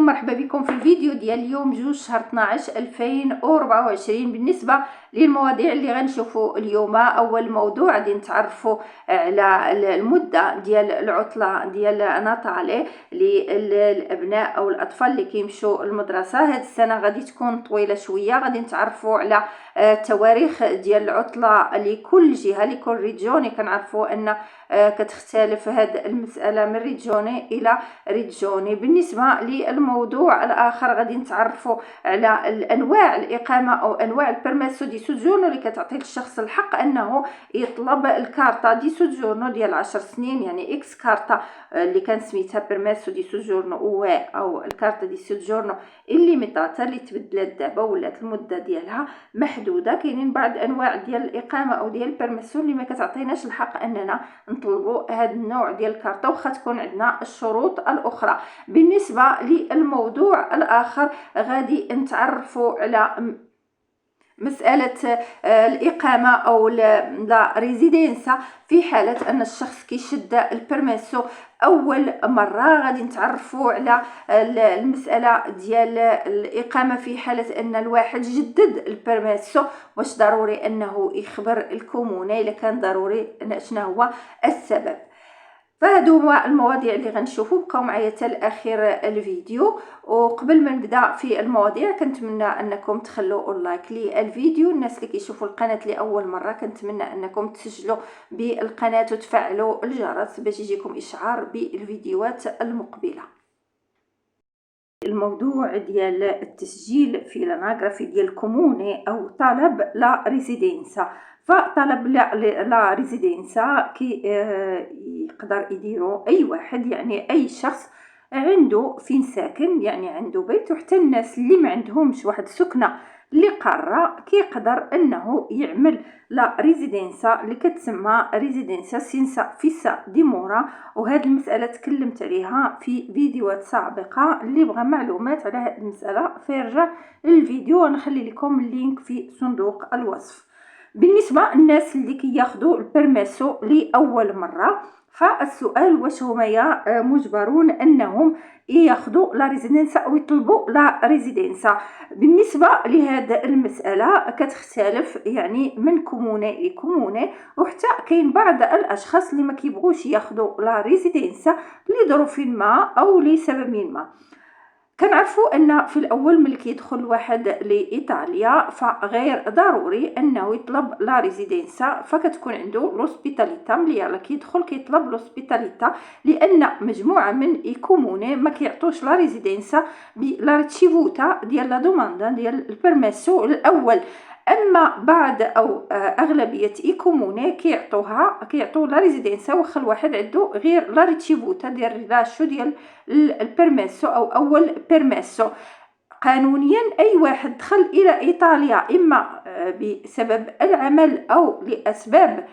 مرحبا بكم في الفيديو ديال اليوم 2 شهر 12 2024. بالنسبه للمواضيع اللي غنشوفوا اليوم، اول موضوع غادي نتعرفوا على المده ديال العطله ديال ناتالي للابناء او الاطفال اللي كيمشوا المدرسه. هذه السنه غادي تكون طويله شويه. غادي نتعرفوا على التواريخ ديال العطله لكل جهه لكل ريجيون. كنعرفوا ان كتختلف هذه المساله من ريجوني الى ريجوني. بالنسبه للموضوع الاخر غادي نتعرفوا على الانواع الاقامه او انواع البرميسو دي سوجورنو اللي كتعطي للشخص الحق انه يطلب الكارتا دي سوجورنو ديال 10 سنين، يعني اكس كارتا اللي كان سميتها بيرميسو دي سوجورنو او الكارتا دي سوجورنو الليميتاتا اللي تبدلت دابا ولات المده ديالها محدوده. كاينين بعض انواع ديال الاقامه او ديال البيرميسو اللي ما كتعطيناش الحق اننا نطلبوا هذا النوع ديال الكارتا واخا تكون عندنا الشروط الاخرى. بالنسبه للموضوع الاخر غادي نتعرفوا على مسألة الإقامة أو لا ريزيدينسا في حالة أن الشخص كيشد البرميسو أول مرة. غادي نتعرفوا على المسألة ديال الإقامة في حالة أن الواحد جدد البرميسو، واش ضروري أنه يخبر الكومونة إلا كان ضروري شنو هو السبب. فهادو هما المواضيع اللي غنشوفوا. بقاو معايا حتى لاخر الفيديو. وقبل ما نبدا في المواضيع كنتمنى انكم تخلوا لايك للفيديو. الناس اللي كيشوفوا القناه لاول مره كنتمنى انكم تسجلوا بالقناه وتفعلوا الجرس باش يجيكم اشعار بالفيديوهات المقبله. الموضوع ديال التسجيل في لاناغرافي ديال كوموني او طلب لا ريزيدينسا. فطلب لا ريزيدينسا كي يقدر يديرو اي واحد، يعني اي شخص عنده فين ساكن، يعني عنده بيت. وحتى الناس اللي ما عندهمش واحد سكنه اللي قاره كيقدر انه يعمل لا ريزيدينسا اللي كتسمى ريزيدينسا سينسا فيسا ديمورا. وهذه المساله تكلمت عليها في فيديوهات سابقه. اللي بغى معلومات على هذه المساله فيرجع للفيديو، ونخلي لكم اللينك في صندوق الوصف. بالنسبه للناس اللي كياخذوا البرميسو لاول مره، فالسؤال واش هما مجبرون انهم ياخذوا لا ريزيدينسا او يطلبوا لا ريزيدينسا. بالنسبه لهذا المساله كتختلف يعني من كومونه لكومونه، وحتى كاين بعض الاشخاص اللي ما كيبغوش ياخذوا لا ريزيدينسا لظروف ما او لسبب ما. كنعرفوا ان في الاول ملي كيدخل واحد لايطاليا فغير ضروري انه يطلب لا ريزيدينسا، فكتكون عنده لوسبيتاليتا. ملي كيدخل كيطلب لوسبيتاليتا لان مجموعه من الكوموني ما كيعطوش لا ريزيدينسا بلا ريتشيفوتا ديال لا دوماندا ديال البرميسو الاول. اما بعد او اغلبيه كوموني كيعطوا لا ريزيدينسا واخا الواحد عنده غير لا ريتشيفوتا ديال ريلاشو ديال البرميسو او اول بيرميسو. قانونيا اي واحد دخل الى ايطاليا اما بسبب العمل او لاسباب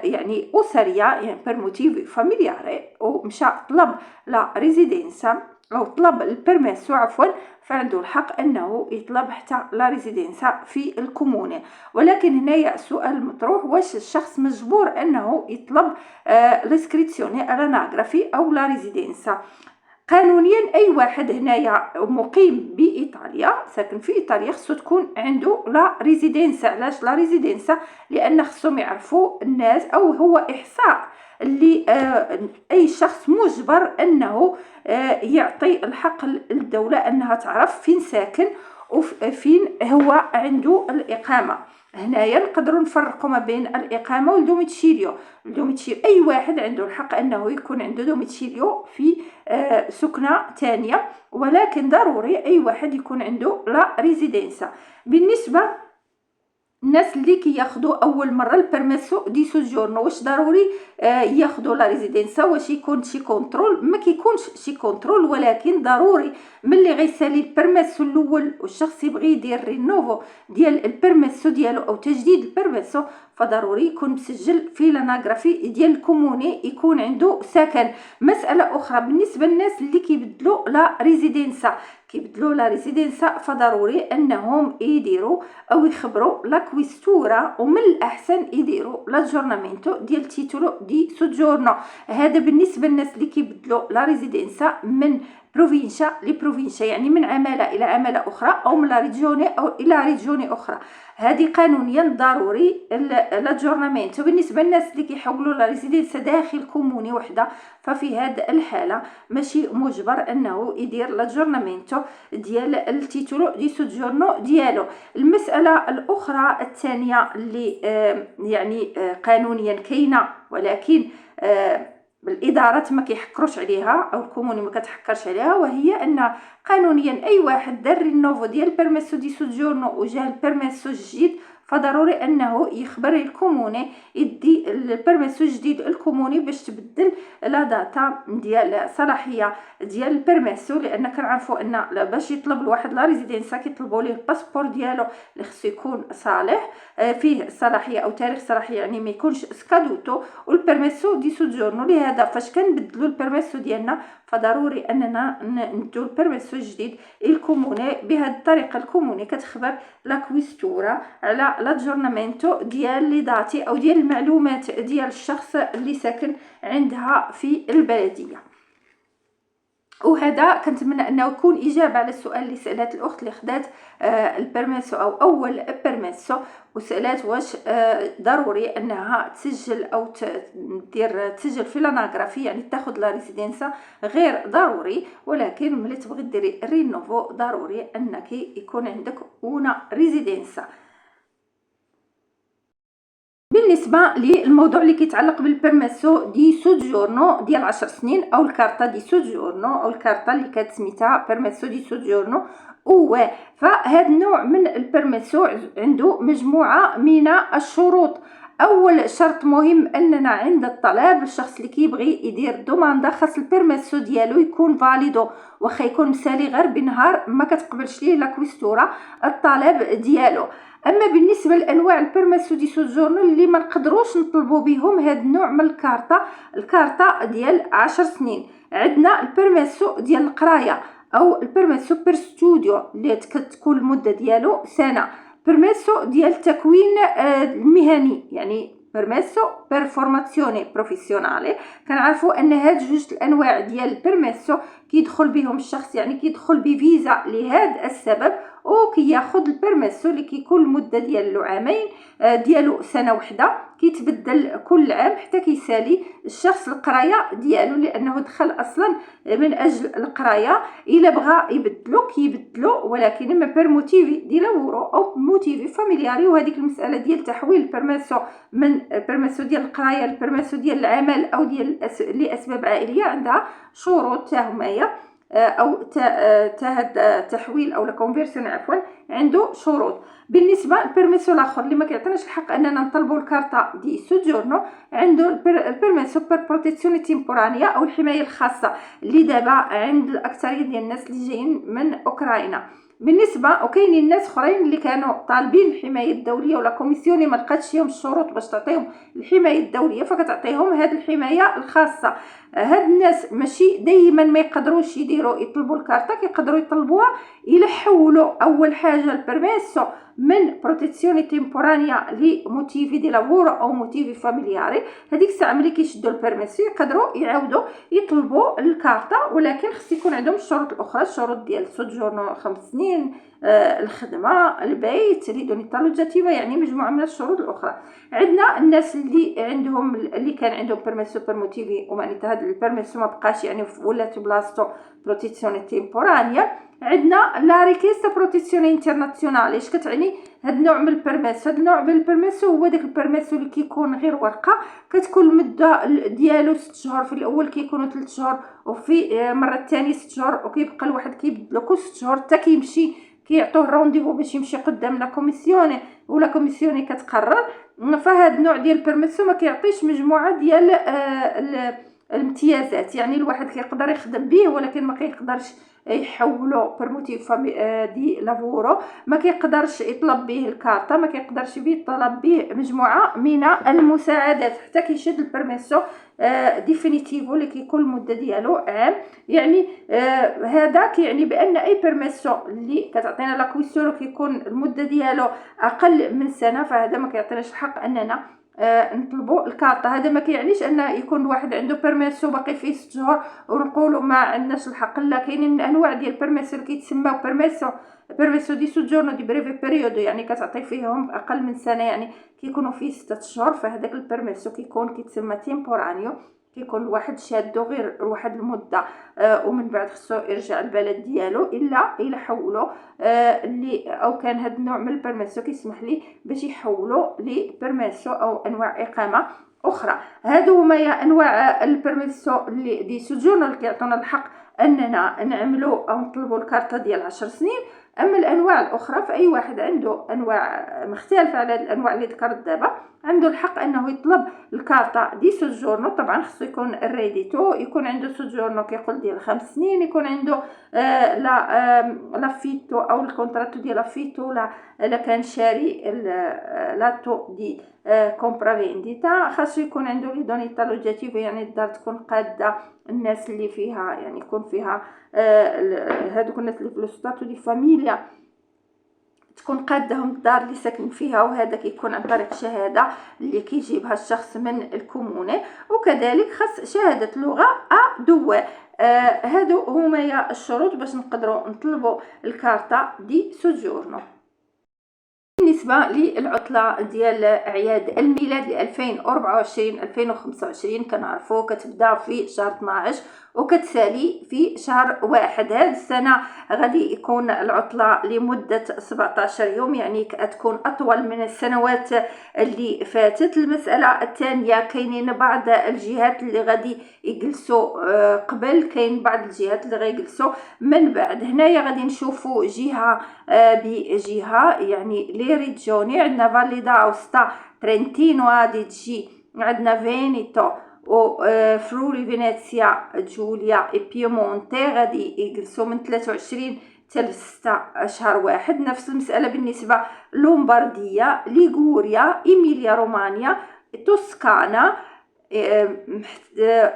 يعني اسريه، يعني بير موتيفي فاميلياري، ومشى طلب لا ريزيدينسا او طلب البرميسو عفوا، فعنده الحق انه يطلب حتى لا ريزيدينسا في الكومونه. ولكن هنايا السؤال مطروح، واش الشخص مجبور انه يطلب لاسكريبسيوني الاناغرافي او لا ريزيدينسا؟ قانونيا اي واحد هنايا مقيم بايطاليا ساكن في ايطاليا خصو تكون عنده لا ريزيدينسا. علاش لا ريزيدينسا؟ لان خصهم يعرفوا الناس او هو احصاء اللي اي شخص مجبر انه يعطي الحق للدوله انها تعرف فين ساكن وفين هو عنده الاقامه. هنايا نقدروا نفرقوا ما بين الاقامه والدوميتشيليو. الدوميتشيليو اي واحد عنده الحق انه يكون عنده دوميتشيليو في سكنه ثانيه، ولكن ضروري اي واحد يكون عنده لا ريزيدينسا. بالنسبه الناس اللي كياخذوا اول مره البرميسو دي سوجورنو، واش ضروري ياخذوا لا ريزيدينسا؟ واش يكون شي كونترول؟ ما كيكونش شي كونترول، ولكن ضروري ملي غيسالي البرميسو الاول والشخص يبغي يدير رينوفو ديال البرميسو ديالو او تجديد البرميسو، فضروري يكون مسجل في لاناغرافي ديال الكوموني، يكون عنده سكن. مساله اخرى بالنسبه للناس اللي كيبدلوا لا ريزيدينسا فضروري انهم يديروا او يخبروا لا كويستورا، ومن الاحسن يديروا لا جورنامينتو ديال تيتولو دي سوجورنو. هذا بالنسبه للناس اللي كيبدلوا لا ريزيدينسا من بروفينشا لبروفينشا، يعني من عمالة إلى عمالة أخرى، أو من لا ريجيوني أو إلى ريجيوني أخرى. هذه قانونيا ضروري لاجورنامنتو. بالنسبة للناس اللي كيحولوا لا ريزيدنسا داخل كوموني وحدة، ففي هذه الحالة ماشي مجبر أنه يدير لاجورنامنتو ديال التيتولو دي سوجورنو ديالو. المسألة الأخرى الثانية اللي يعني قانونيا كاينة، ولكن الادارات ما كيحكروش عليها، او الكوموني ما كتحكرش عليها، وهي ان قانونيا اي واحد دار رينوفو ديال البيرميسو دي سوجورنو وجا البيرميسو الجديد، فضروري انه يخبر الكوموني يدي البيرميسو الجديد الكوموني باش تبدل لا داتا ديال صلاحيه ديال البيرميسو. لان كنعرفوا ان باش يطلب الواحد لا ريزيدنسا كيطلبوا ليه الباسبور ديالو اللي خصو يكون صالح فيه صلاحيه او تاريخ صلاحيه، يعني ما يكونش سكادوتو، والبيرميسو دي سوجورنو. لهذا فاش كنبدلوا البيرميسو ديالنا فضروري اننا ندو البيرميسو الجديد الكوموني. بهذه الطريقه الكوموني كتخبر لا كويستورا على لاجورنامنتو ديال لي داتي او ديال المعلومات ديال الشخص اللي ساكن عندها في البلديه. وهذا كنتمنى انه يكون اجابه على السؤال اللي سالت الاخت اللي خدات البيرميسو او اول بيرميسو، وسالات واش ضروري انها تسجل او تسجل في لاناغرافي، يعني تاخذ لا ريزيدنسا. غير ضروري، ولكن ملي تبغي ديري رينوفو ضروري انك يكون عندك اون ريزيدنسا. بالنسبه للموضوع اللي كيتعلق بالبيرميسو دي سوجورنو ديال 10 سنين، او الكارتا دي سوجورنو، او الكارتا اللي كتسميتها بيرميسو دي سوجورنو، فهذا النوع من البيرميسو عنده مجموعه من الشروط. اول شرط مهم اننا عند الطلب الشخص اللي كيبغي يدير دوماندا خاص البيرميسو ديالو يكون فاليدو، واخا يكون مسالي غير بنهار ما كتقبلش ليه لا كويستورا الطلب ديالو. اما بالنسبه لانواع البيرميسو دي سوجورنو اللي ما نقدروش نطلبوا بهم هذا النوع من الكارتا ديال 10 سنين، عندنا البيرميسو ديال القرايه او البيرميسو بير ستوديو اللي كتكون المده ديالو سنه، بيرميسو ديال التكوين المهني يعني بيرميسو بير فورماسيوني بروفيسيونالي. كنعرفوا ان هاد جوج الانواع ديال البيرميسو كيدخل بهم الشخص، يعني كيدخل بفيزا لهذا السبب، وكياخذ البيرميسو اللي كيكون المده ديالو عامين ديالو سنه وحده، كيتبدل كل عام حتى كيسالي الشخص القرايه ديالو، لانه دخل اصلا من اجل القرايه. الا بغى يبدلو كيبدلو، ولكن اما بير موتيفي دي لافورو او موتيفي فاميلياري. وهذيك المساله ديال تحويل البيرميسو من البيرميسو ديال القرايه للبيرميسو ديال العمل او ديال لاسباب عائليه عندها شروط تاهميه، او تحويل او الكونفيرسيون عفوا عنده شروط. بالنسبه للبيرميسو الاخر اللي ما كيعطيناش الحق اننا نطلبوا الكارتا دي سوجورنو، عنده البيرميسو بير بروتيزيون تيمبورانيا او الحمايه الخاصه اللي دابا عند الاكثريه ديال الناس اللي جايين من اوكرانيا. بالنسبه وكاينين الناس اخرين اللي كانوا طالبين الحمايه الدوليه ولا كوميسيوني ما لقاتش فيهم الشروط باش تعطيهم الحمايه الدوليه، فكتعطيهم هذه الحمايه الخاصه. هاد الناس ماشي دائما ما يقدروش يطلبوا الكارتا، كيقدروا يطلبوها الا حولوا اول حاجه البيرميسو من بروتيزيوني تيمبورانيا لموتيفي دي لافورو او موتيفي فاميلياري. هذيك الساعه ملي كيشدوا البيرميسو يقدروا يعاودوا يطلبوا الكارتا، ولكن خص يكون عندهم الشروط الاخرى، الشروط ديال سوجورنو 5 سنين، الخدمه، البيت، ليدونيتا لوجاتيفا، يعني مجموعه من الشروط الاخرى. عندنا الناس اللي كان عندهم بيرميسو بير موتيفي ومعناتها هذا البيرميسو ما بقاش، يعني ولات بلاصتو بروتيزيوني تيمبورانيا. عندنا لا ريكيستا بروتيزيوني انترناسيونال. اش كتعني هذا النوع من البيرميسو؟ هذا النوع من البيرميسو هو داك البيرميسو اللي كيكون غير ورقه، كتكون المده ديالو 6 شهور، في الاول كيكونوا 3 شهور، وفي مره الثانيه 6 شهور، وكيبقى الواحد كيبدلو كل 6 شهور حتى كيمشي كيعطوه رونديفو باش يمشي قدام لا كوميسيوني، ولا كوميسيوني كتقرر. فهاد النوع ديال البيرميسو ما كيعطيش مجموعه ديال الامتيازات، يعني الواحد كيقدر يخدم به ولكن ما كيقدرش يحولو بيرموتيف دي لافورو، ما كيقدرش يطلب به الكارتا، ما كيقدرش يطلب به مجموعه من المساعدات حتى كيشد البيرميسو ديفينيتيفو اللي كيكون المده ديالو عام. يعني هذا كيعني بان اي بيرميسو اللي كتعطينا لا كويسيون كيكون المده ديالو اقل من سنه، فهذا ما كيعطيناش الحق اننا نطلبوا الكارطه. هذا ما كيعنيش ان يكون واحد عنده بيرميسو باقي فيه 6 شهور ونقولوا ما عندناش الحق. لا، كاينين انواع ديال بيرميسو اللي كيتسماو بيرميسو دي سوجورنو دي بريفي بيريودو، يعني كتعطي فيهم اقل من سنه، يعني كيكونوا فيه 6 شهور. فهذاك البيرميسو كيتسمى تيمبورانيو، كيكون الواحد شادو غير واحد المده ومن بعد خصو يرجع البلد ديالو الا حولوا اللي او كان هذا النوع من البيرميسو كيسمح ليه باش يحولوا لبيرميسو او انواع اقامه اخرى. هادو هما يا انواع البيرميسو اللي دي سوجورنو اللي كيعطونا الحق اننا نعملوا او نطلبوا الكارطه ديال 10 سنين. اما الانواع الاخرى فاي واحد عنده انواع مختلفه على الانواع اللي ذكرت دابا عنده الحق انه يطلب الكارطه دي سوجورنو. طبعا خصو يكون ريديتو، يكون عنده سوجورنو كيقول ديال 5 سنين، يكون عنده لا فيتو او الكونتراتو ديال فيتو، لا كان شاري لاتو دي كومبرا فينديتا. خاصو يكون عنده لي دوني تالوجاتيف، يعني الدار تكون قاده الناس اللي فيها، يعني يكون فيها هادوك الناس اللي في الستاتو دي فاميليا تكون قادهم الدار اللي ساكن فيها، وهذا كيكون عن طريق شهاده اللي كيجيبها الشخص من الكومونه. وكذلك خاص شهاده لغه ا2. هادو هما يا الشروط باش نقدروا نطلبوا الكارطه دي سوجورنو. بالنسبه للعطله ديال اعياد الميلاد ل 2024 2025 كنعرفوا كتبدا في شهر 12 وكتسالي في شهر 1. هاد السنه غادي يكون العطله لمده 17 يوم، يعني كتكون اطول من السنوات اللي فاتت. المساله الثانيه كاينين بعض الجهات اللي غادي يجلسوا قبل، كاين بعض الجهات اللي غيجلسوا من بعد. هنايا غادي نشوفوا جهه بجهه، يعني لي ريجيوني عندنا فاليدا اوستا ترنتينو دي جي، عندنا فينيتو و فرولي فينيسيا جوليا اي بيمونتي غادي يجلسوا من 23 حتى 6 شهر 1. نفس المساله بالنسبه لومبارديا، ليغوريا، ايميليا رومانيا، توسكانا.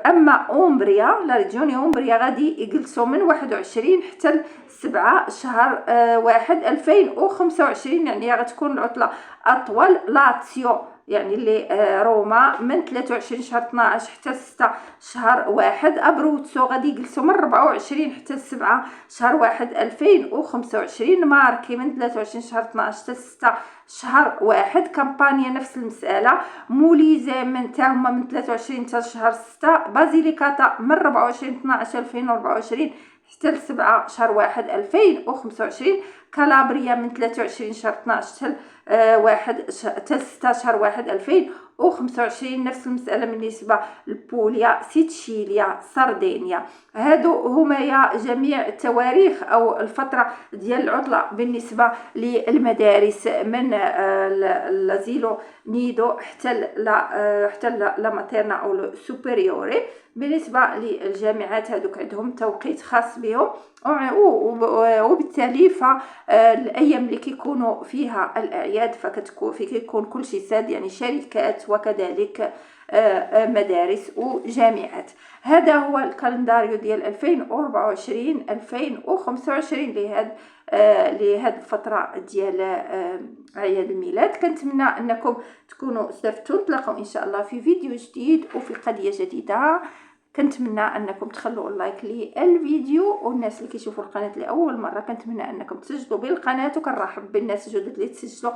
اما اومبريا لا ريجيوني اومبريا غادي يجلسوا من 21 حتى 7 شهر 1 2025، يعني غتكون العطله اطول. لاتسيو يعني اللي روما من 23 شهر 12 حتى 6 شهر 1. ابروتسو غادي يجلسوا من 24 حتى 7 شهر 1 2025. ماركي من 23 شهر 12 حتى 6 شهر 1. كامبانيا نفس المساله. موليزي من تاهما من 23 حتى شهر 6. بازيليكاتا من 24 12 2024 حتى 7 شهر 1 2025. كالابريا من 23 شهر 12 حتى 6 شهر 1 2025. نفس المسألة بالنسبة لبوليا، سيتشيليا، سردينيا. هادو هما يا جميع التواريخ أو الفترة ديال العطلة بالنسبة للمدارس من لازيلو نيدو حتى لا ماتيرنا أو سوبريوري. بالنسبة للجامعات هادوك عندهم توقيت خاص بهم، وبالتالي فالأيام اللي كيكونوا فيها الأعياد كيكون كل شيء ساد، يعني شركات وكذلك مدارس وجامعات. هذا هو الكالنداريو ديال 2024 2025 لهاد الفترة ديال أعياد الميلاد. كنتمنى أنكم تكونوا استفدتوا. نتلاقاو إن شاء الله في فيديو جديد وفي قضية جديدة. كنتمنى انكم تخلوا اللايك للفيديو، والناس اللي كيشوفوا القناه لاول مره كنتمنى انكم تسجلوا بالقناه، وكنرحب بالناس الجدد اللي تسجلوا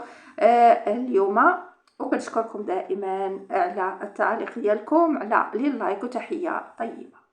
اليوم. وكنشكركم دائما على التعليق ديالكم، على اللايك، وتحيه طيبه.